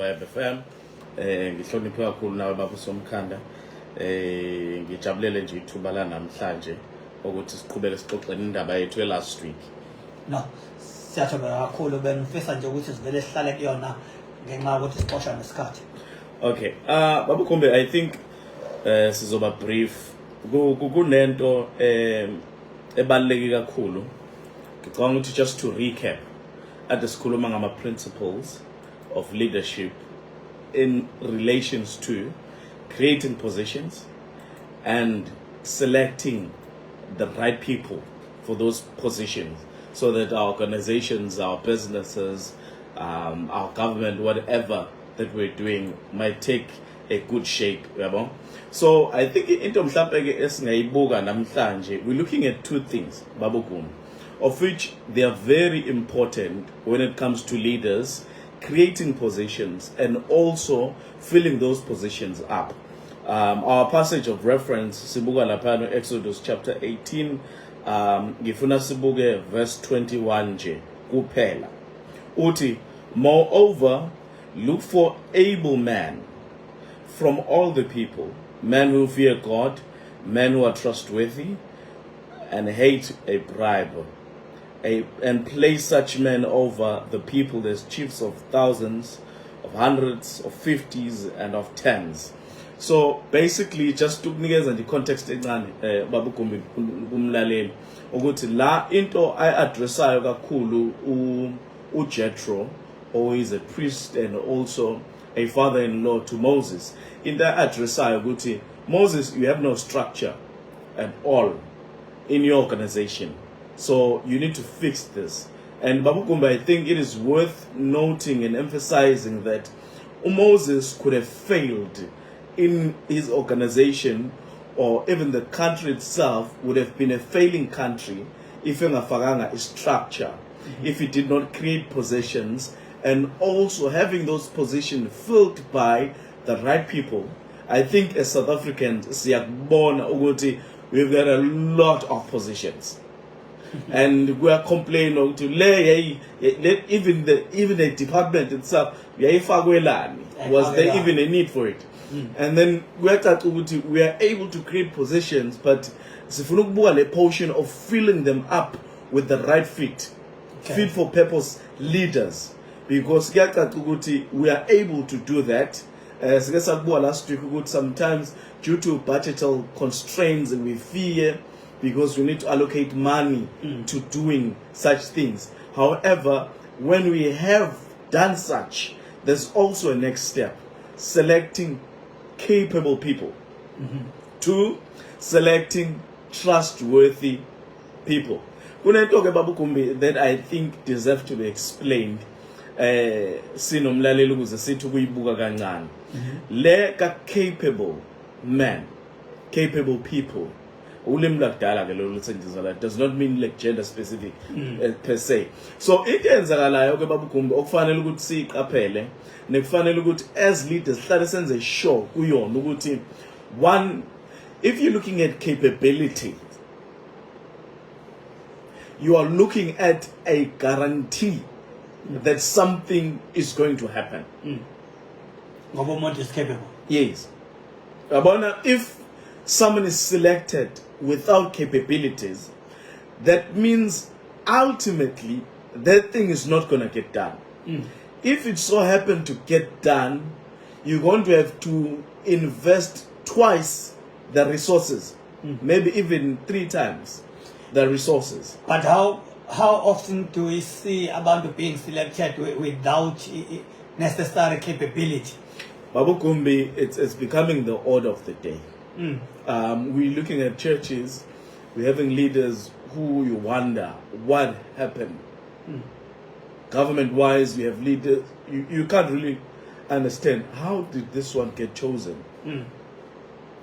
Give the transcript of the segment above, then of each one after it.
Vibe FM. Ngihloniphe kakhulu nawe baba Somkhanda. Ngijabulele nje ithuba la namhlanje ukuthi siqhubeke sixoxele indaba yethu last week. No, siyathokoza kakhulu benifisa nje ukuthi sivele sihlale kuyona ngenxa ukuthi sixoxa nesikhathi. Okay. Baba Khumbe, I think sizoba brief. Kunento ebaluleke kakhulu. Ngicabanga ukuthi just to recap at the sikhuluma ngama principles of leadership in relations to creating positions and selecting the right people for those positions so that our organizations, our businesses, our government, whatever that we're doing might take a good shape. So I think into mhlawumbe esingayibuka namhlanje, we're looking at two things, Baba Khumbe, of which they are very important when it comes to leaders creating positions and also filling those positions up. Our passage of reference, sibuka lapha Exodus chapter 18, ngifuna sibuke verse 21 nje kuphela. Uthi, moreover, look for able men from all the people, men who fear God, men who are trustworthy and hate a bribe, and place such men over the people as chiefs of thousands, of hundreds, of fifties, and of tens. So basically, just to kunikeza the context encane Baba Khumbe kumlaleli ukuthi la into addressayo kakhulu uJethro, who is a priest and also a father-in-law to Moses. Into addressayo ukuthi Moses, you have no structure at all in your organization. So you need to fix this. And Baba Khumbe, I think it is worth noting and emphasizing that Moses could have failed in his organization, or even the country itself would have been a failing country if engafakanga a structure, if he did not create positions, and also having those positions filled by the right people. I think as South Africans, siyakubona ukuthi we've got a lot of positions. And we are complaining to even the department itself, was there even a need for it? And then we are able to create positions, but a portion of filling them up with the right fit for purpose leaders, because we are able to do that. Last week, sometimes due to budgetal constraints, and we fear because we need to allocate money to doing such things. However, when we have done such, there's also a next step: selecting capable people. Two, selecting trustworthy people. When I talk about Baba Khumbe that I think deserve to be explained, sinomlaleli ukuze sithi kuyibuka kancane. Le ka capable men, capable people. Ulimi lakudala ke lo lusetshenziswa does not mean like gender specific per se. So into enzakalayo ke Baba Khumbe okufanele ukuthi siqaphele nekufanele ukuthi as leaders hlale senze sure kuyona ukuthi one, if you're looking at capability, you are looking at a guarantee that something is going to happen. Government is capable. Yes. If someone is selected without capabilities, that means ultimately that thing is not going to get done. If it so happen to get done, you're going to have to invest twice the resources, maybe even 3 times the resources. But how often do we see about being selected without necessary capability? Baba Khumbe, it's becoming the order of the day. We're looking at churches, we're having leaders who you wonder what happened. Government-wise, we have leaders, you can't really understand how did this one get chosen.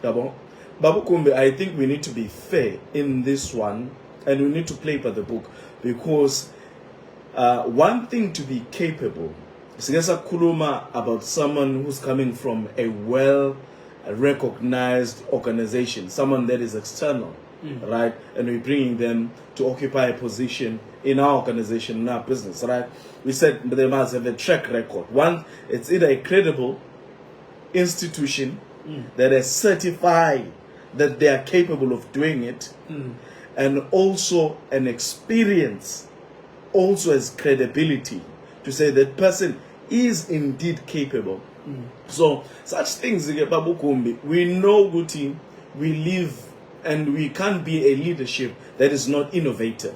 Baba Khumbe, I think we need to be fair in this one, and we need to play by the book, because one thing to be capable, kuluma about someone who's coming from a well-recognized organization, someone that is external right? And we're bringing them to occupy a position in our organization, in our business, right? We said they must have a track record. One, it's either a credible institution that is certified that they are capable of doing it, and also an experience, also as credibility to say that person is indeed capable. So such things, Babu Kumbi, we know Guti, we live and we can't be a leadership that is not innovative.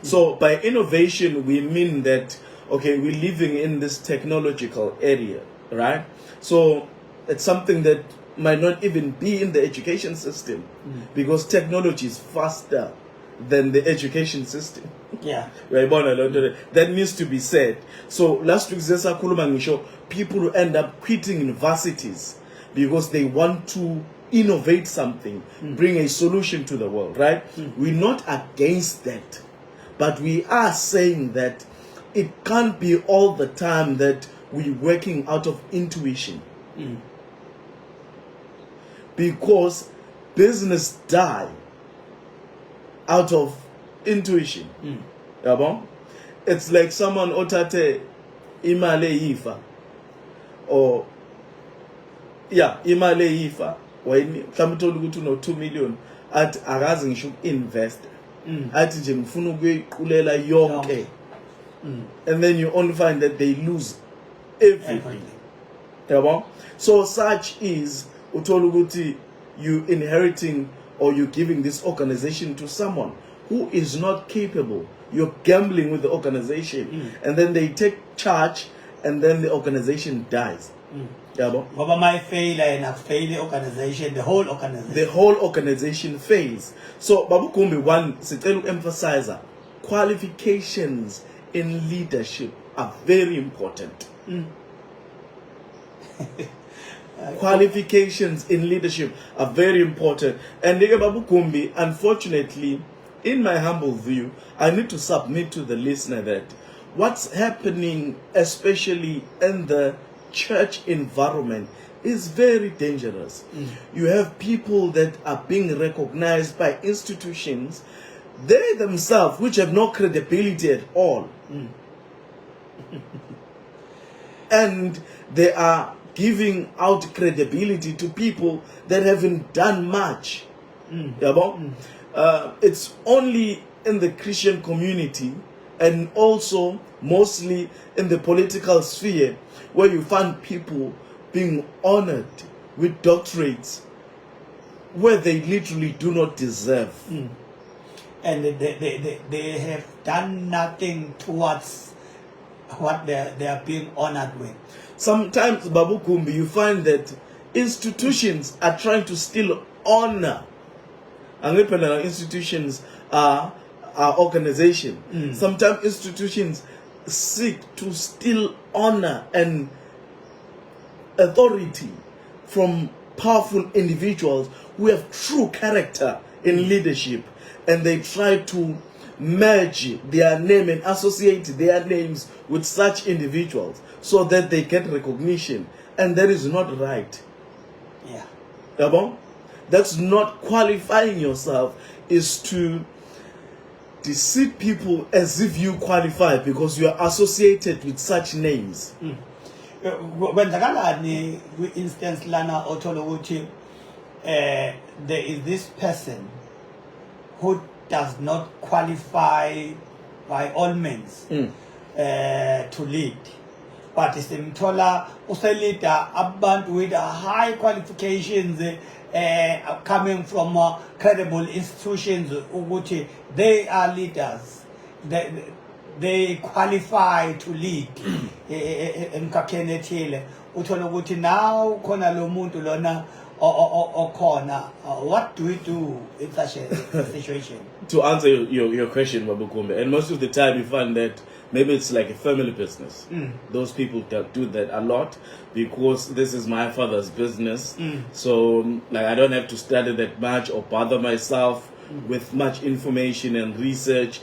So by innovation, we mean that, okay, we're living in this technological area, right? So it's something that might not even be in the education system because technology is faster than the education system. Yeah. That needs to be said. So last week, Zesa Kulumangisho, people who end up quitting universities because they want to innovate something, bring a solution to the world, right? We're not against that, but we are saying that it can't be all the time that we're working out of intuition. Because business die out of intuition. It's like someone otate imale ifa, or imale ifa, when kamtolu ukuthi no 2 million at akazi ngisho invest athi nje ngifuna ukuyiqulela yonke, and then you only find that they lose everything. So such is uthola ukuthi you inheriting or you giving this organization to someone who is not capable. You're gambling with the organization, and then they take charge, and then the organization dies. Ngoba my failure and a failure organization, the whole organization fails. So Babu Kumbi, one, sicela emphasize qualifications in leadership are very important. Qualifications in leadership are very important. And Babu Kumbi, unfortunately, in my humble view, I need to submit to the listener that what's happening, especially in the church environment, is very dangerous. You have people that are being recognized by institutions, they themselves, which have no credibility at all. And they are giving out credibility to people that haven't done much. It's only in the Christian community and also mostly in the political sphere where you find people being honored with doctorates where they literally do not deserve. And they have done nothing towards what they are being honored with. Sometimes, Babu Kumbi, you find that institutions are trying to steal honor. And institutions are organization. Sometimes institutions seek to steal honor and authority from powerful individuals who have true character in leadership, and they try to merge their name and associate their names with such individuals so that they get recognition, and that is not right. That's not qualifying yourself, is to deceive people as if you qualify because you are associated with such names. Kwenzakalani kwi-instance lana othola ukuthi there is this person who does not qualify by all means to lead, but simthola uselida abantu with high qualifications coming from credible institutions ukuthi they are leaders, they qualify to lead emkhakheni ethile, uthola ukuthi now khona lo muntu lona okhona. What do we do in such a situation? To answer your question, Babu Kumbi, and most of the time you find that maybe it's like a family business. Those people that do that a lot because this is my father's business. So like I don't have to study that much or bother myself with much information and research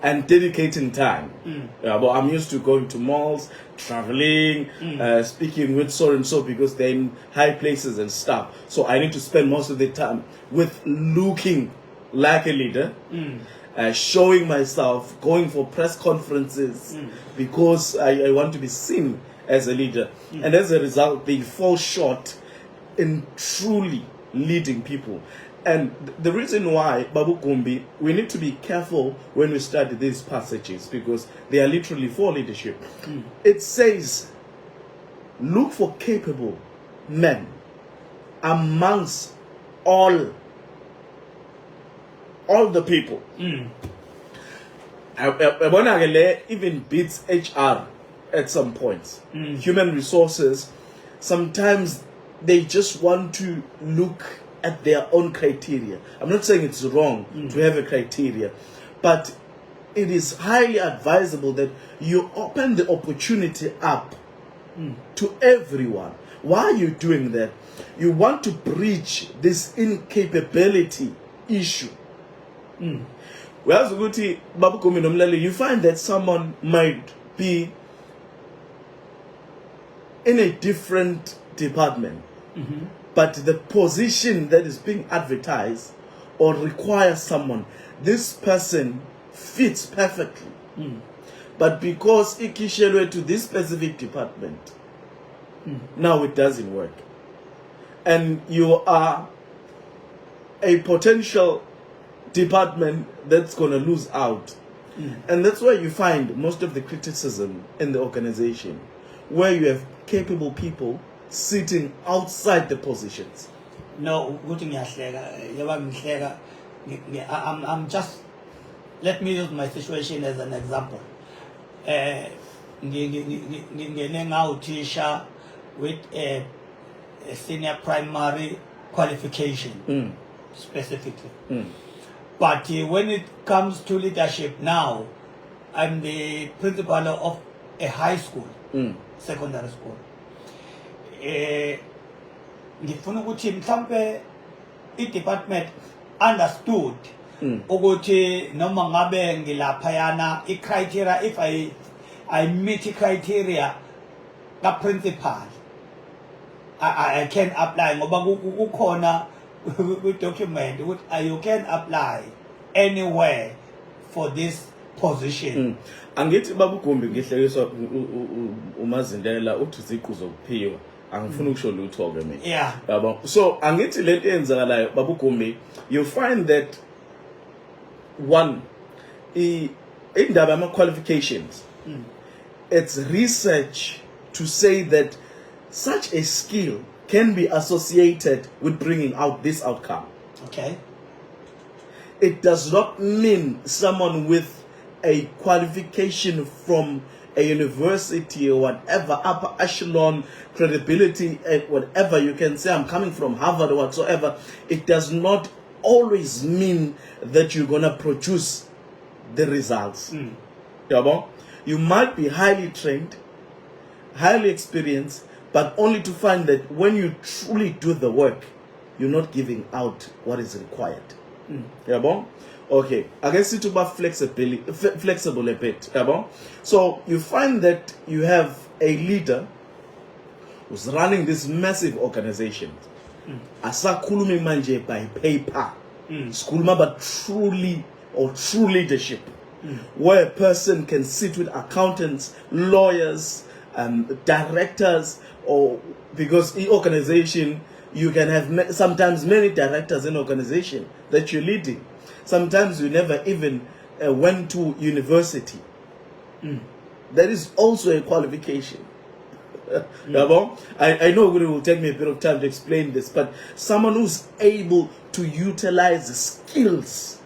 and dedicating time. But I'm used to going to malls, traveling, speaking with so and so because they're in high places and stuff. So I need to spend most of the time with looking like a leader, showing myself, going for press conferences because I want to be seen as a leader. And as a result, they fall short in truly leading people. And the reason why, Babu Kumbi, we need to be careful when we study these passages because they are literally for leadership. It says, look for capable men amongst all the people. I even beats HR at some points. Human resources, sometimes they just want to look at their own criteria. I'm not saying it's wrong to have a criteria, but it is highly advisable that you open the opportunity up to everyone. Why are you doing that? You want to bridge this incapability issue. Whereas you find that someone might be in a different department, but the position that is being advertised or requires someone, this person fits perfectly. But because ikishelwe to this specific department, now it doesn't work. And you are a potential department that's going to lose out. And that's why you find most of the criticism in the organization, where you have capable people sitting outside the positions. No, I'm just, let me use my situation as an example. Teacher with a senior primary qualification, specifically. But when it comes to leadership now, I'm the principal of a high school, secondary school. Ngifuna ukuthi mhlambe i-department understood ukuthi noma ngabe ngilapha yana i-criteria, if I meet i-criteria ka-principal, I can apply ngoba kukhona document ukuthi you can apply anywhere for this position. Angithi babugumbi ngihlekiswa umazindela uthi ziqu zokuphiwa angifuni ukusho lutho ke mina. Yeah. So angithi lento eyenzakalayo babugumbi, you find that one indaba ama qualifications, it's research to say that such a skill can be associated with bringing out this outcome. Okay. It does not mean someone with a qualification from a university or whatever, upper echelon credibility, whatever you can say, I'm coming from Harvard or whatsoever. It does not always mean that you're going to produce the results. You might be highly trained, highly experienced, but only to find that when you truly do the work, you're not giving out what is required. Okay, I guess it about flexible a bit. So you find that you have a leader who's running this massive organization. Asakhulumi manje by paper. Skuluma but truly or true leadership. Where a person can sit with accountants, lawyers, directors, or because in organization you can have sometimes many directors in organization that you're leading. Sometimes you never even went to university. That is also a qualification. I know it will take me a bit of time to explain this, but someone who's able to utilize the skills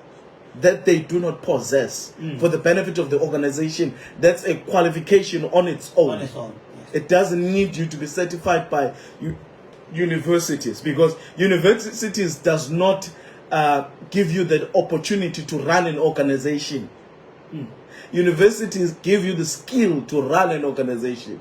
that they do not possess for the benefit of the organization, that's a qualification on its own. On its own, yes. It doesn't need you to be certified by universities, because universities does not give you the opportunity to run an organization. Universities give you the skill to run an organization.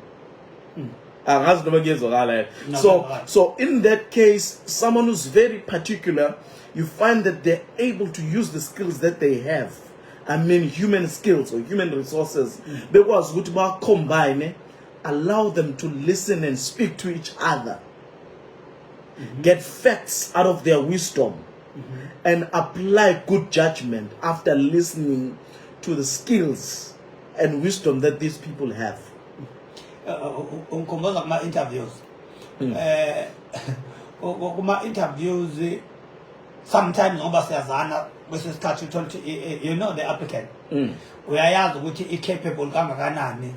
So in that case, someone who's very particular, you find that they're able to use the skills that they have. I mean human skills or human resources. Because what combine, allow them to listen and speak to each other. Get facts out of their wisdom. and apply good judgment after listening to the skills and wisdom that these people have. Ngikhumbula kuma interviews. Kuma interviews sometimes ngoba siyazana kwesikhathi uthola ukuthi you know the applicant. Uyayazi ukuthi i-capable kangakanani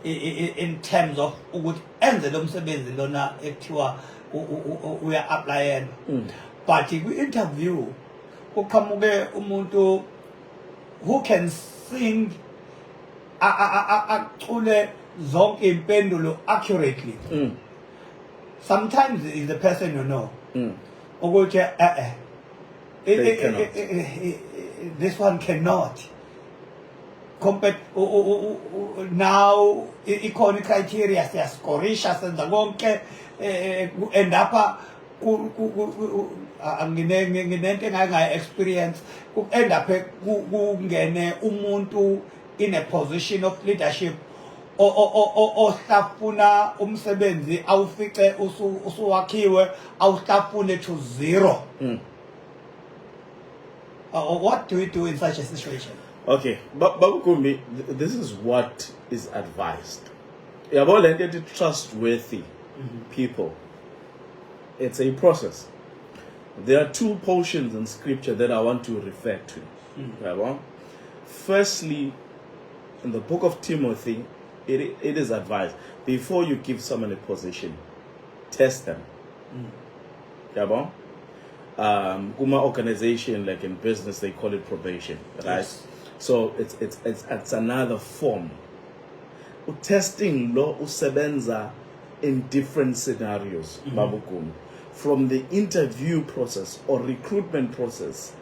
in terms of ukuthi enze lo msebenzi lona ekuthiwa uya-applyela. But kwi-interview kuqhamuke umuntu who can sing acule zonke impendulo accurately. Sometimes is the person you know. Ukuthi this one cannot. Compared now economic criteria siyascorisha senza konke end up nginento engayingayi experience end up kungene umuntu in a position of leadership ohlafuna umsebenzi awufice usuwakhiwe awuhlafune to zero. What do we do in such a situation? Okay, Babu Kumbi, this is what is advised. Yabo trustworthy people. It's a process. There are two portions in scripture that I want to refer to. Firstly, in the book of Timothy, it is advised before you give someone a position, test them. Kuma organization, like in business, they call it probation, right? Yes. So it's another form. Testing law usebenza in different scenarios, Babukum. From the interview process or recruitment process,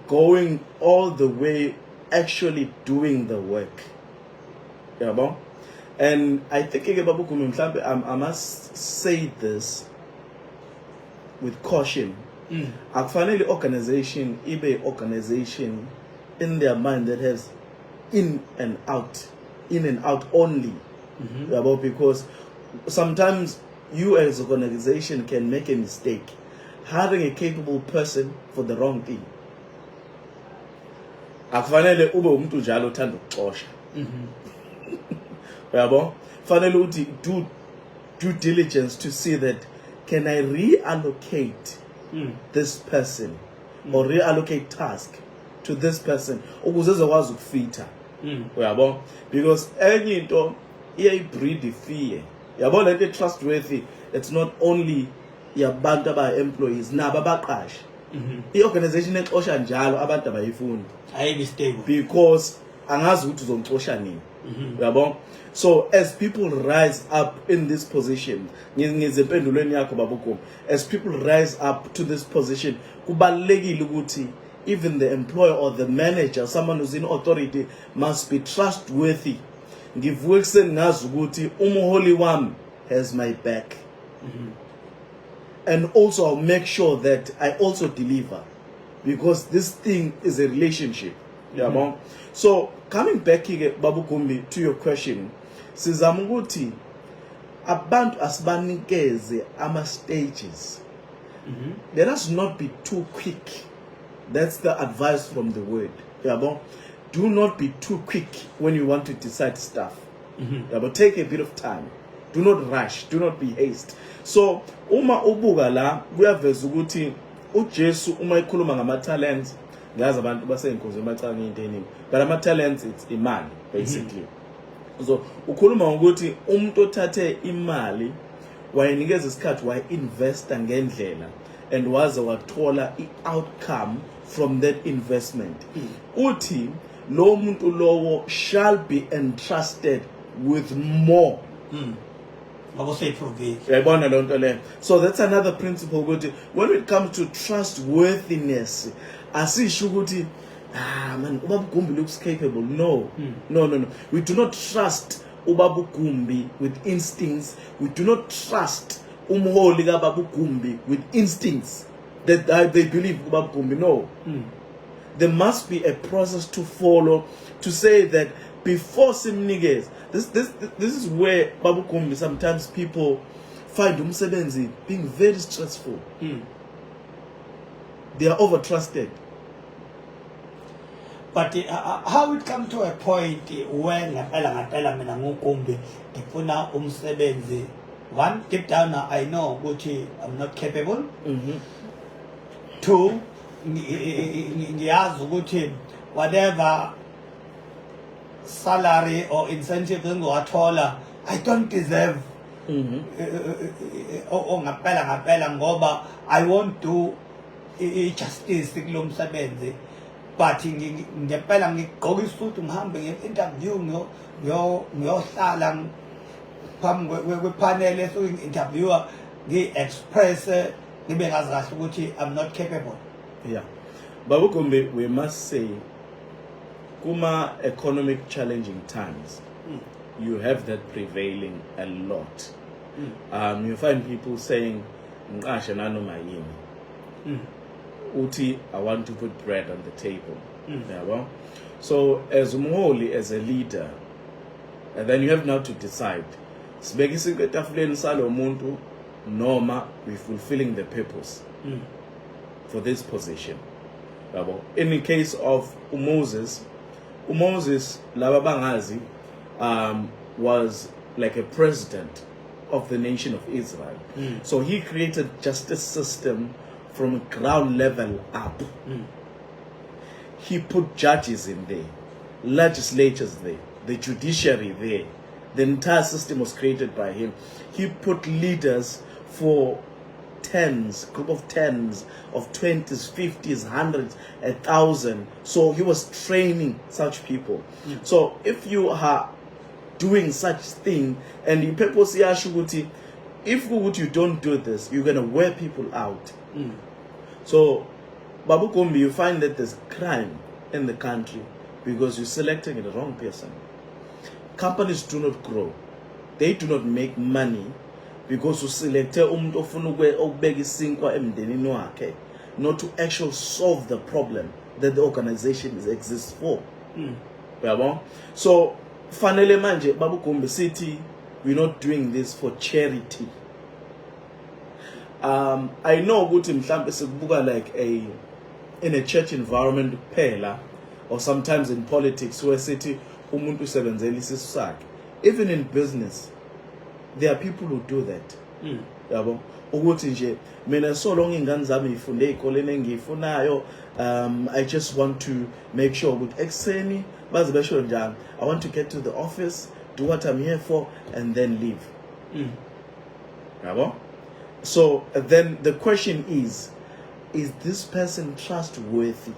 going all the way actually doing the work. And I think I must say this with caution. Finally, organization, eBay organization in their mind that has in and out only. Because sometimes you as an organization can make a mistake hiring a capable person for the wrong thing. Akufanele ube umuntu njalo uthanda ukuxosha. Finally, do due diligence to see that can I reallocate this person or reallocate task to this person ukuze ezokwazi ukufita. Because enye into iyayibreed fear. Yabo lento trustworthy, it's not only yabantu aba-employees nabo abaqashi. I-organization exosha njalo abantu abayifundi. Ayibi stable. Because angazi ukuthi uzomxosha nini. So as people rise up in this position, ngizempendulweni yakho Babukum, as people rise up to this position, kubalulekile ukuthi even the employer or the manager, someone who's in authority, must be trustworthy. Ngivuke ekuseni ngazi ukuthi umholi wami has my back. And also I'll make sure that I also deliver, because this thing is a relationship. So coming back here, Babukumbi, to your question, sizama ukuthi abantu asibanikeze ama stages. Let us not be too quick. That's the advice from the word. Do not be too quick when you want to decide stuff. But take a bit of time. Do not rush. Do not be haste. So uma ubuka la kuyaveza ukuthi uJesu uma ikhuluma ngama talents, ngazi abantu basenkuzweni bacanga into eningi, but ama talents it's imali basically. So ukhuluma ngokuthi umuntu othathe imali wayinikeza isikhathi wayi-investa ngendlela and waze wathola i-outcome from that investment. Uthi lo muntu lowo shall be entrusted with more. So that's another principle. When it comes to trustworthiness, asisho ukuthi man, Ubaba Gumbi looks capable. No. We do not trust Ubaba Gumbi with instincts. We do not trust umholi kaBaba Gumbi with instincts that they believe Ubaba Gumbi. No. There must be a process to follow to say that before simnikez. This is where Baba Gumbi, sometimes people find umsebenzi being very stressful. they are over trusted. But how it come to a point when ngempela mina ngukumbi ngifuna umsebenzi, one, deep down I know ukuthi I'm not capable. Two, ngiyazi ukuthi whatever salary or incentive engiwathola I don't deserve. Ngempela ngoba I won't do justice kulo msebenzi. But ngempela ngigqoka isudu ngihambe nge-interview ngiyohlala phambi kwepanel esoku-interviewer ngi-express ngibe ngazi kahle ukuthi I'm not capable. Yeah. Babu Gumbi, we must say, kuma economic challenging times, you have that prevailing a lot. You find people saying, "Nqasha nanoma yini." Uti, I want to put bread on the table. Yeah, well, so as umholi, as a leader, and then you have now to decide. Sibekise etafuleni salo muntu noma we fulfilling the purpose for this position. In the case of Moses, laba bangazi, was like a president of the nation of Israel. So he created justice system from ground level up. He put judges in there, legislatures there, the judiciary there. The entire system was created by him. He put leaders for group of tens, of 20s, 50s, 100s, 1,000. So he was training such people. So if you are doing such thing, and the purpose if you don't do this, you're going to wear people out. So, Babu Gumbi, you find that there's crime in the country because you're selecting the wrong person. Companies do not grow. They do not make money because you select not to actually solve the problem that the organization exists for. So, finally, manje, Babu Gumbi City, we're not doing this for charity. I know ukuthi mhlambe sikubuka like in a church environment phela, or sometimes in politics where sithi umuntu usebenzela isisu sakhe. Even in business there are people who do that. Yabo ukuthi nje mina so long ingane zami ifunde ezikoleni engiyifunayo, I just want to make sure ukuthi ekseni baze besho njani, I want to get to the office, do what I'm here for, and then leave. Yabo. So then the question is this person trustworthy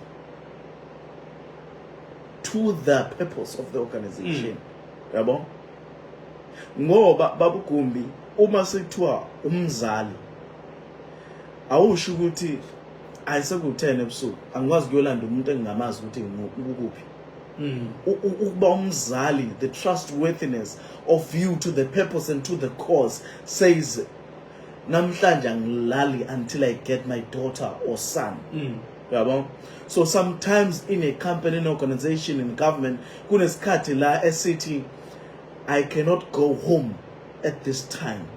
to the purpose of the organization? Yabo? Ngoba Babu Gumbi, uma sekuthiwa umzali, awusho ukuthi ayise-10 ebusuku angikwazi kuyolanda umuntu engingamazi ukuthi ngikuphi. Ukuba umzali, the trustworthiness of you to the purpose and to the cause says namhlanje angilali until I get my daughter or son. So sometimes in a company, in an organization, in government, kunesikhathi la esithi I cannot go home at this time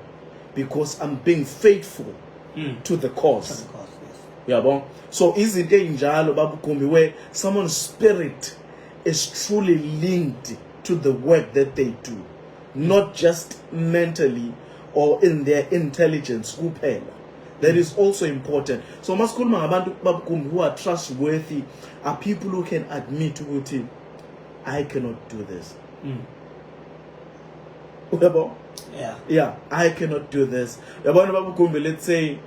because I'm being faithful to the cause. Yes. So izinto enjalo Babu Gumbi, where someone's spirit is truly linked to the work that they do, not just mentally or in their intelligence kuphela. That is also important. So masikhuluma ngabantu Babu Gumbi who are trustworthy are people who can admit ukuthi I cannot do this. Yeah, I cannot do this. Babu Gumbi, let's say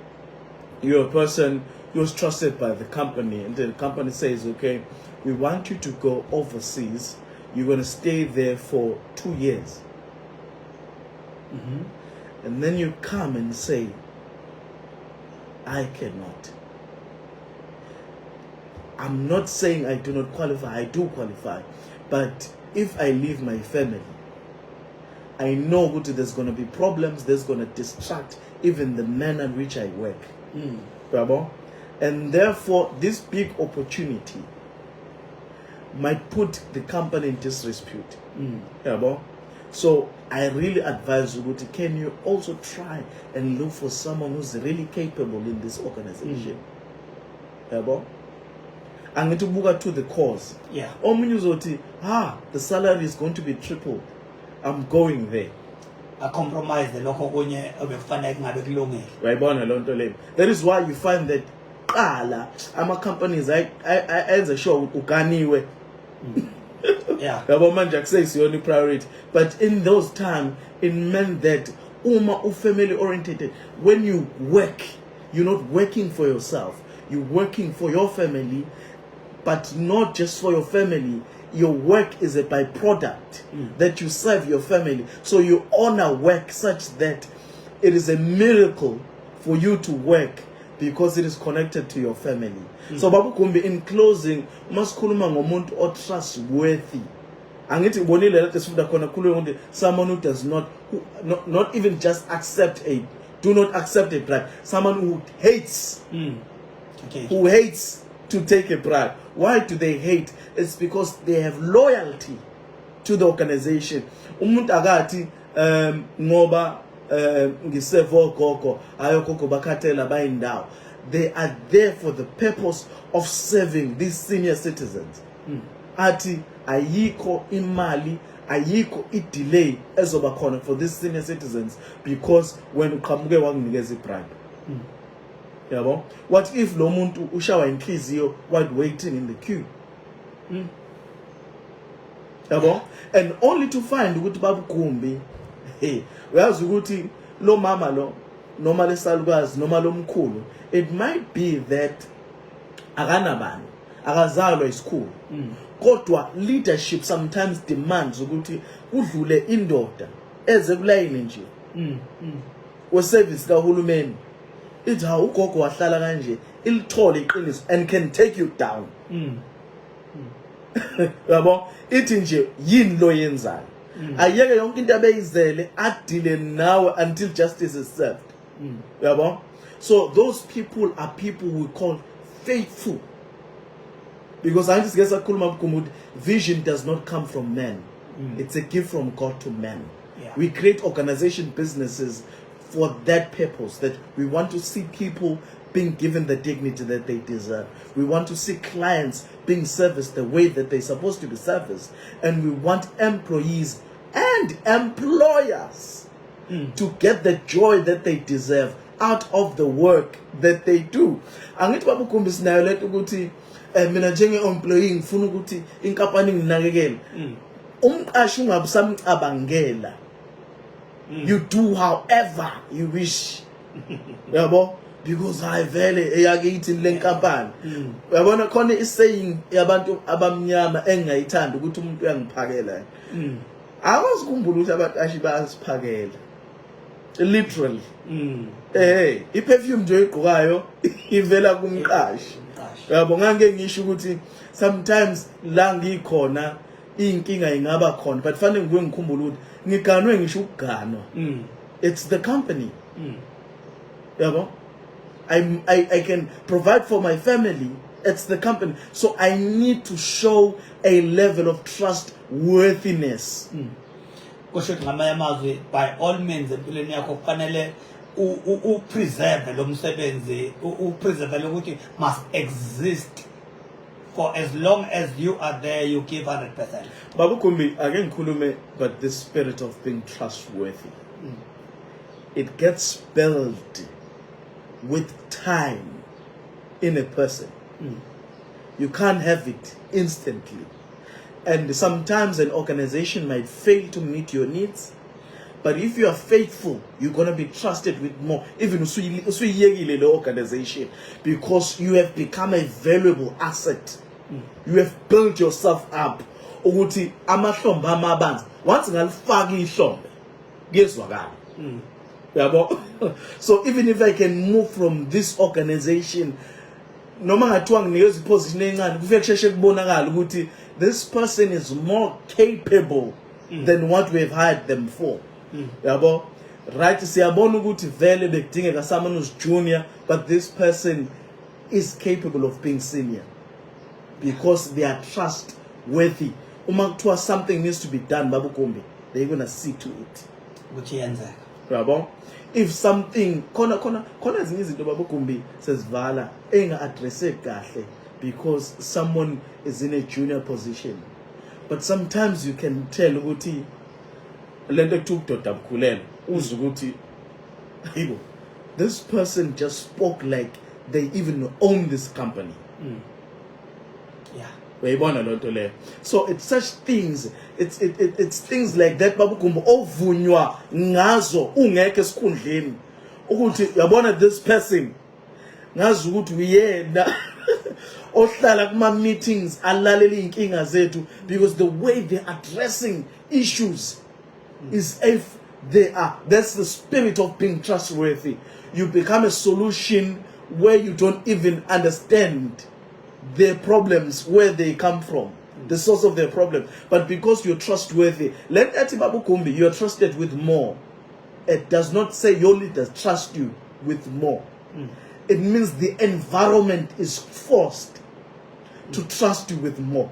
you're a person who's trusted by the company, and the company says, okay, we want you to go overseas. You're going to stay there for 2 years. And then you come and say, I cannot. I'm not saying I do not qualify. I do qualify. But if I leave my family, I know there's going to be problems. There's going to distract even the manner in which I work. And therefore, this big opportunity might put the company in disrepute. So I really advise you, can you also try and look for someone who's really capable in this organization? yabo angithi ubuka to the cause yeah omunye uzothi the salary is going to be tripled, I'm going there. a compromise lokho kunye obekufanele kungabe kulungile. Uyayibona lo nto leyo. That is why you find that qala ama companies enze sure uganiwe. Yeah. Yabo manje akuseyisiyona priority, but in those time it meant that uma family oriented, when you work, you're not working for yourself, you're working for your family, but not just for your family. Your work is a byproduct that you serve your family. So you honor work such that it is a miracle for you to work because it is connected to your family. So Babu Kumbi, in closing, masikhuluma ngomuntu o trustworthy. Angithi bonile la sifunda khona khulu someone who does not even just do not accept a bribe. Someone who hates who hates to take a bribe. Why do they hate? It's because they have loyalty to the organization. Umuntu akati ngoba ngisevo gogo ayogogo bakhathela bayindawo. They are there for the purpose of serving these senior citizens. Ati ayikho imali, ayikho delay ezoba khona for these senior citizens because when uqhamuke wanginikeza ibribe. Yabo, what if lo muntu ushawa inhliziyo while waiting in the queue? Yabo, and only to find ukuthi Babu Kumbi, uyazi ukuthi lo mama lo noma lesalukazi noma lo mkhulu, it might be that akanabani akazalwa isikhulu, kodwa leadership sometimes demands ukuthi udlule indoda eze kulayini nje we service kahulumeni. It's how ugogo wahlala kanje ilithole iqiniso and can take you down. Yabo, ithi nje yini lo yenzayo. Ayeke yonke into abeyizele adile nawe until justice is served. Yabo, so those people are people we call faithful, because I just guess vision does not come from men. It's a gift from God to men. We create organization businesses for that purpose, that we want to see people being given the dignity that they deserve. We want to see clients being serviced the way that they're supposed to be serviced. And we want employees and employers to get the joy that they deserve out of the work that they do. Angithi Babu Kumbi sinayo leto ukuthi mina njenge employee ngifuna ukuthi inkampani nginakekele. Umqashi ungabusamcabangela. You do however you wish. Yabo, because I vele eyakithi le nkampani. Uyabona khona isaying yabantu abamnyama engayithanda ukuthi umuntu uyangiphakela. Akwazi ukukhumbula ukuthi abaqashi bayasiphakela. Literally. I-perfume nje oyigqokayo ivela kumqashi. Yabo ngeke ngisho ukuthi sometimes la ngikhona inkinga ingaba khona, but fanele ngibuye ngikhumbule ukuthi ngiganwe ngisho ukuganwa. It's the company. Yabo, I can provide for my family. It's the company. So I need to show a level of trustworthiness. Kusho ngamanye amazwi, by all means empilweni yakho kufanele preserve lo msebenzi, preserve ukuthi must exist for as long as you are there. You give 100%. Babu Kumbi, again khulume, but this spirit of being trustworthy, it gets built with time in a person. You can't have it instantly. And sometimes an organization might fail to meet your needs, but if you are faithful, you're going to be trusted with more, even the organization, because you have become a valuable asset. You have built yourself up. Ukuthi amahlombe amabanzi once ngalifaka ihlombe ngezwakala. Yabo, so even if I can move from this organization, noma ngathiwa nginikeza iposition encane kufike kusheshe kubonakala ukuthi this person is more capable than what we have hired them for. Yabo, right, siyabona ukuthi vele bekudingeka someone who's junior, but this person is capable of being senior because they are trustworthy. Uma kuthiwa something needs to be done, Babu Kumbi, they're going to see to it. Which ends Yabo, if something khona ezinye izinto babugumbi sesivala enga-addresseki kahle because someone is in a junior position. But sometimes you can tell ukuthi lento ekuthiwa ukudoda bukhulelwe uzwe ukuthi hayibo, this person just spoke like they even own this company. Yeah. Uyayibona lonto leyo. So it's such things, it's things like that babugumbi ovunywa ngazo ungeke esikhundleni ukuthi yabona this person ngazi ukuthi uyena ohlala kuma meetings alalela inkinga zethu, because the way they're addressing issues is if they are, that's the spirit of being trustworthy. You become a solution where you don't even understand their problems, where they come from, the source of their problem. But because you're trustworthy, let Atibabukumbi, you're trusted with more. It does not say your leaders trust you with more. It means the environment is forced to trust you with more.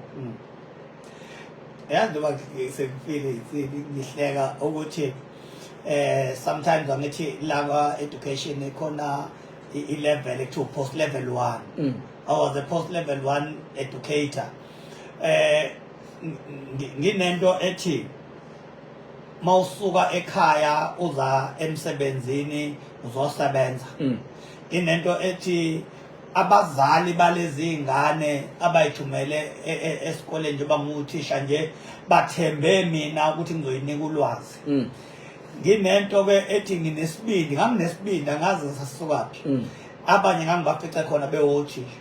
Yeah, the work is a feeling, sometimes on the level education, level 2, post level 1. I was a post level 1 educator. Nginento ethi mawusuka ekhaya uza emsebenzini uzosebenza. Inento ethi abazali balezi ingane abayithumele esikoleni nje banguthisha nje bathembe mina ukuthi ngizoyinika ulwazi. Nginento ke ethi nginesibindi, nganginesibindi angazi sasukaphi. Abanye ngangibafica khona bewothisha.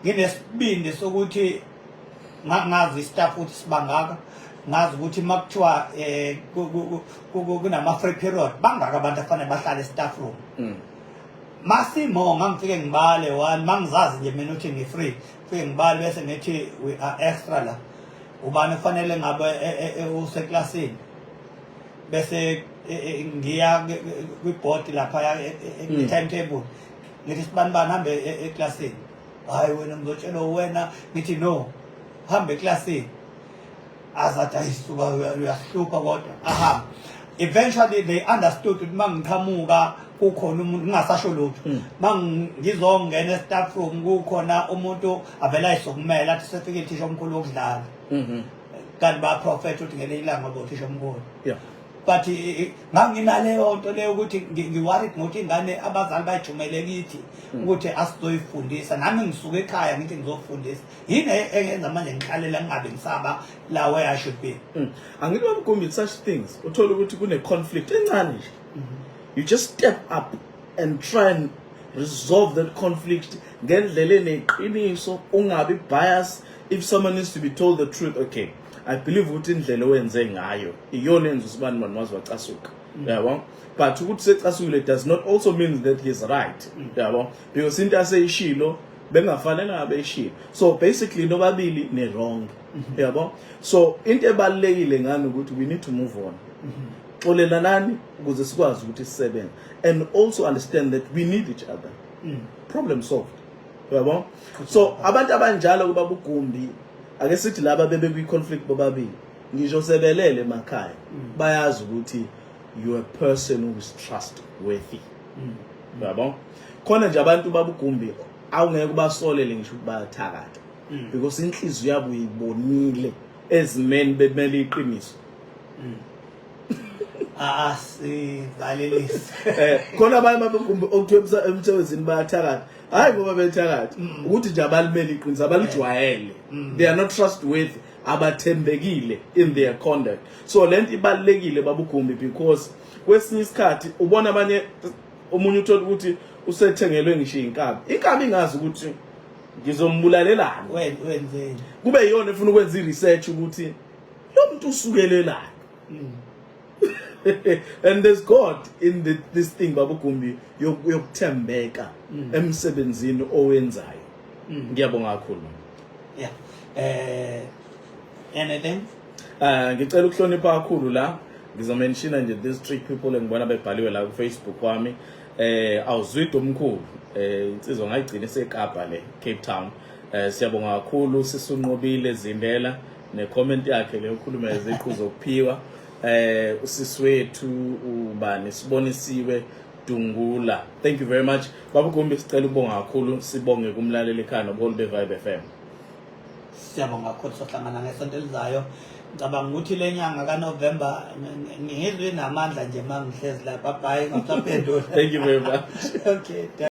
Nginesibindi sokuthi ngazi istaff ukuthi sibangaka, ngazi ukuthi makuthiwa kunama free period bangaka abantu afanele bahlale e-staff room. Masimo ngangifike ngibale one mangizazi nje mina ukuthi ngi-free, fike ngibale bese ngithi we are extra la. Ubani kufanele ngabe useklasini. Bese ngiya kwi-board lapha e-timetable. Ngithi sibanibani hambe eklasini. Hayi wena ngizotshela wena, ngithi no. Hambe eklasini. Azathi ayisuka uyahlupha kodwa ahamba. Eventually they understood ukuthi mangiqhamuka kukhona umuntu ngingasasho lutho, mangizongena e-staff room kukhona umuntu avela ayisokumela athi sefike ithisha omkhulu wokudlala. Kanti ba prophet ukuthi ngeke ilanga ngothisha omkhulu. Yeah. But nganginaleyo nto leyo ukuthi ngiworried ngokuthi ingane abazali bayijumele kithi ukuthi asizoyifundisa, nami ngisuka ekhaya ngithi ngizofundisa. Yini engenza manje ngikhalela ngingabe ngisaba la where I should be. Angithi babugumbi such things uthola ukuthi kune conflict encane nje. You just step up and try and resolve that conflict ngendlela eneqiniso, ungabi bias. If someone needs to be told the truth, okay, I believe ukuthi indlela owenze ngayo iyona enza usibani manje wazwacasuka. Yabo? But ukuthi secasukile does not also mean that he's right. Yabo? Because into aseyishilo bengafanele ngabe ishilo. So basically nobabili ne wrong. Yabo? So into ebalekile ngani ukuthi we need to move on. Xolelanani ukuze sikwazi ukuthi sisebenze, and also understand that we need each other. Problem solved. Yabo? So abantu abanjalo kuba bugumbi ake sithi laba bebe kwi conflict bobabili ngisho sebelele emakhaya bayazi ukuthi you are a person who is trustworthy. Yabo? Khona nje abantu babugumbi awungeke ubasolele ngisho ukuthi bayathakatha because inhliziyo yabo uyibonile ezimeni bemele iqiniso. Sivalelisi. Khona abanye babugumbi okuthiwa emthethweni bayathakatha, hayi ngoba bethakatha ukuthi nje abalimele iqiniso abalijwayele. They are not trustworthy, abathembekile in their conduct. So lento ibalekile babugumbi because kwesinye isikhathi ubona abanye umunye uthola ukuthi usethengelwe ngisho inkabi ingazi ukuthi ngizombulalelana Wenzeni? kube yiyona efuna ukwenza i-research ukuthi lo muntu usukelelana. And there's God in this thing babugumbi yokuthembeka emsebenzini owenzayo. Ngiyabonga kakhulu. Yeah. Anything? Ngicela ukuhlonipha kakhulu la ngizomenshina nje these 3 people engibona bebhaliwe la ku Facebook wami. Awuzwida omkhulu insizwa ngayigcina eseKapa le Cape Town. Siyabonga kakhulu sisunqobile Zindela ne comment yakhe le ukhuluma eziqhu zokuphiwa. Usisi wethu ubani Sibonisiwe Dungula. Thank you very much. Baba Gumbi sicela ukubonga kakhulu, sibonge kumlaleli ekhaya nobuholi beVibe FM. Siyabonga kakhulu sohlangana ngesonto elizayo. Ngicabanga ukuthi lenyanga kaNovember ngizwe namandla nje mangihlezi lapha. Bye, ngisaphendula. Thank you very much. Okay.